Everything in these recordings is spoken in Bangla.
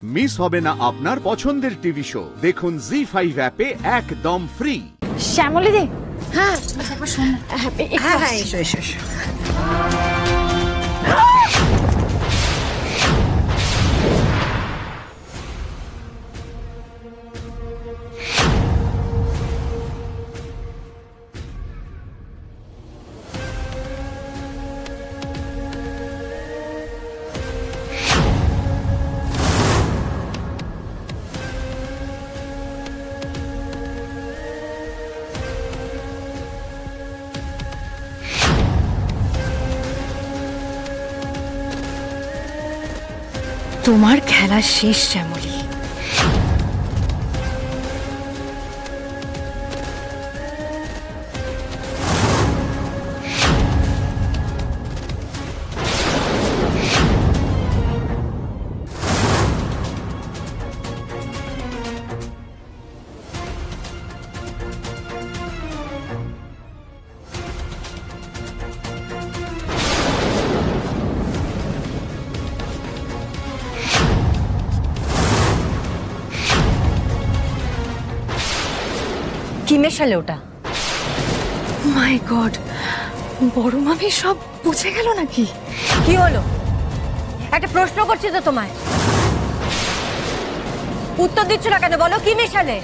মিস হবে না আপনার পছন্দের টিভি শো। দেখুন জি5 অ্যাপে একদম ফ্রি। শ্যামলী দি, হ্যাঁ একবার শোন না। হ্যাঁ এসো এসো এসো। তোমার খেলা শেষ শ্যামলী। কি মেশালে ওটা? মাই গড, বড় মামি সব বুঝে গেল নাকি? কি হলো? একটা প্রশ্ন করছি তো তোমায়, উত্তর দিচ্ছ না কেন? বলো কি মেশালে?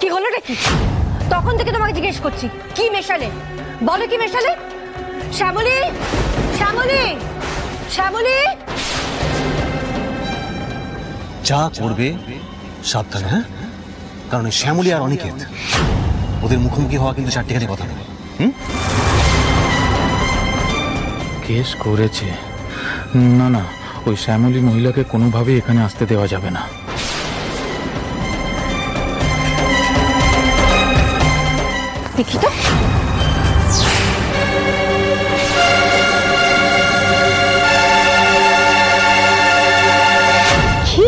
কি হলোটা কি? তখন থেকে তোমাকে জিজ্ঞেস করছি কি মেশালে, বলো কি মেশালে? শ্যামলী, শ্যামলী, শ্যামলী। যা করবে সাবধানে, হ্যাঁ? কারণ শ্যামলী আর অনিকেত ওদের মুখোমুখি হওয়া কিন্তু চারটিখানি কথা নয়। কেস করেছে না, না ওই শ্যামলী মহিলাকে কোনোভাবেই এখানে আসতে দেওয়া যাবে না। দেখি তো। কি?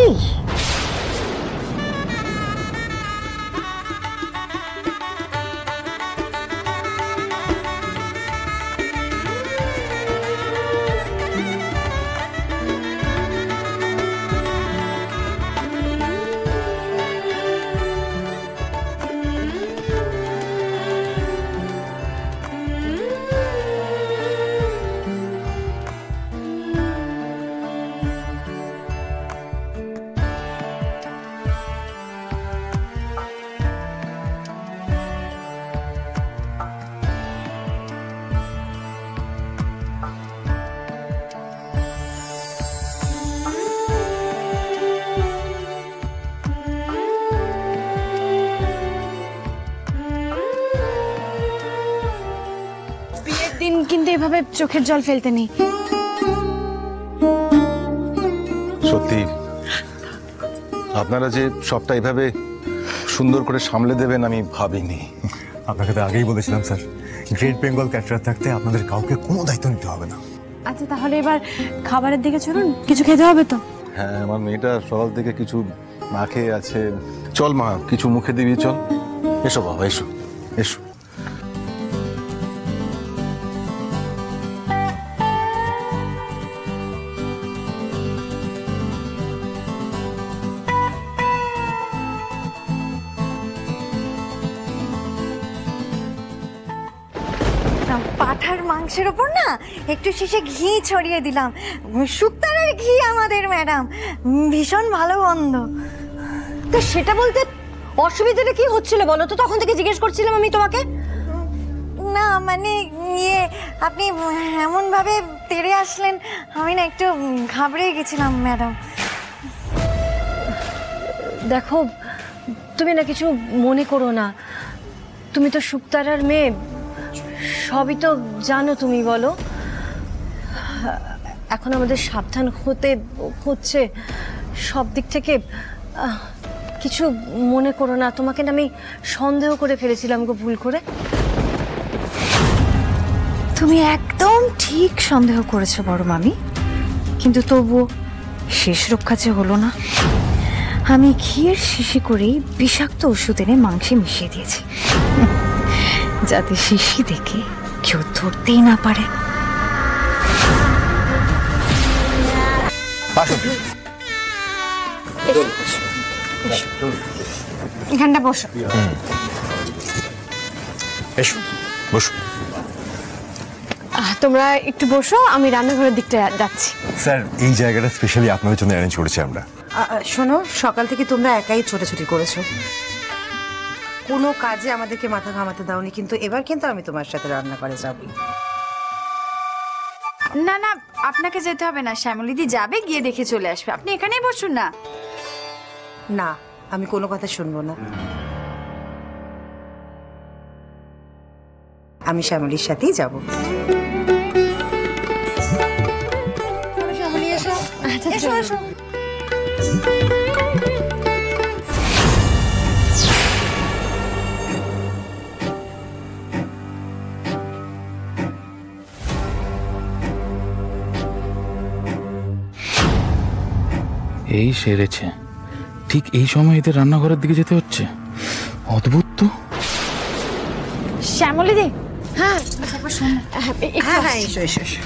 দিন কিন্তু এভাবে চোখের জল ফেলতে নেই। সত্যি আপনারা যে সবটা এইভাবে সুন্দর করে সামলে দেবেন আমি ভাবিনি। আপনাকে তো আগেই বলেছিলাম স্যার, গ্রেট বেঙ্গল ক্যাটারার থাকতে আপনাদের কাউকে কোনো দায়িত্ব নিতে হবে না। আচ্ছা তাহলে এবার খাবারের দিকে চলুন, কিছু খেতে হবে তো। হ্যাঁ, আমার মেয়েটা সকাল থেকে কিছু না খেয়ে আছে। চল মা, কিছু মুখে দিবি, চল। এসো বাবা, এসো এসো। পাঠার মাংসের ওপর না একটু শেষে ঘি ছড়িয়ে দিলাম, শুক্তারের ঘি আমাদের ম্যাডাম, ভীষণ ভালো গন্ধ। তো সেটা বলতে অসুবিধাটা কি হচ্ছিল বলো তো? তখন থেকে জিজ্ঞেস করছিলাম আমি তোমাকে। মানে ইয়ে আপনি এমনভাবে তেড়ে আসলেন, আমি না একটু ঘাবড়ে গেছিলাম ম্যাডাম। দেখো, তুমি না কিছু মনে করো না, তুমি তো শুকতারার মেয়ে, সবই তো জানো, তুমি বলো। এখন আমাদের সাবধান হতে হচ্ছে সব দিক থেকে। কিছু মনে করো না, তোমাকে না আমি সন্দেহ করে ফেলেছিলাম গো, ভুল করে। তুমি একদম ঠিক সন্দেহ করেছো বড় মামি, কিন্তু তবুও শেষ রক্ষা যে হলো না। আমি ঘিয়ের শিশি করেই বিষাক্ত ওষুধ এনে মাংসে মিশিয়ে দিয়েছি, যাতে শিশি দেখে কেউ ধরতেই না পারে। এখানটা বসো। এসো, বসো। তোমরা একটু বসো, আমি রান্নাঘরের দিকটা যাচ্ছি। স্যার, এই জায়গাটা স্পেশালি আপনাদের জন্য অ্যারেঞ্জ করেছি আমরা। শোনো, সকাল থেকে তোমরা একাই ছোটাছুটি করেছো, কোনো কাজে আমাদেরকে মাথা ঘামাতে দাওনি, কিন্তু এবার কিন্তু আমি তোমার সাথে রান্না করে যাবো। না না, আপনাকে যেতে হবে না, শ্যামলীদি যাবে, গিয়ে দেখে চলে আসবে। আপনি এখানেই বসুন না। না, আমি কোনো কথা শুনবো না। আমি শ্যামলীর সাথেই যাব। শ্যামলী এসো, এসো এসো। এই সেরেছে, ঠিক এই সময় এদের রান্নাঘরের দিকে যেতে হচ্ছে। অদ্ভুত তো। শ্যামলীদি, হ্যাঁ হ্যাঁ, এসো এসো এসো।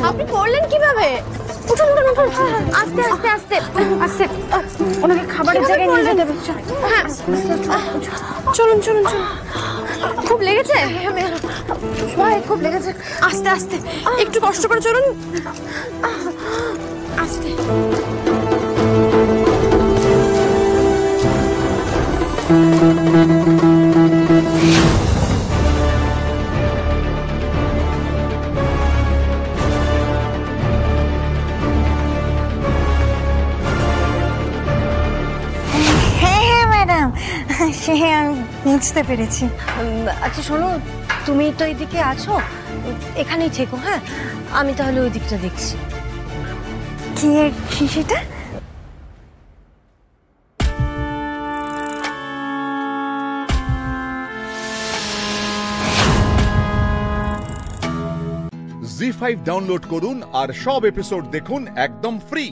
আপনি পড়লেন কিভাবে? উঠুন উঠুন উঠুন, আস্তে আস্তে আস্তে আস্তে। ওনাকে খাবারের জায়গায় নিয়ে যেতে হবে। হ্যাঁ, চলুন চলুন চলুন। খুব লেগেছে? খুব লেগেছে। আস্তে আস্তে, একটু কষ্ট করে চলুন, আস্তে। সে আমি বুঝতে পেরেছি। আচ্ছা শোনো, তুমি তো এইদিকে আছো, এখানেই থেকো। হ্যাঁ, আমি তাহলে ওই দিকটা দেখছি। কি এর শিশিটা? জি5 ডাউনলোড করুন আর সব এপিসোড দেখুন একদম ফ্রি।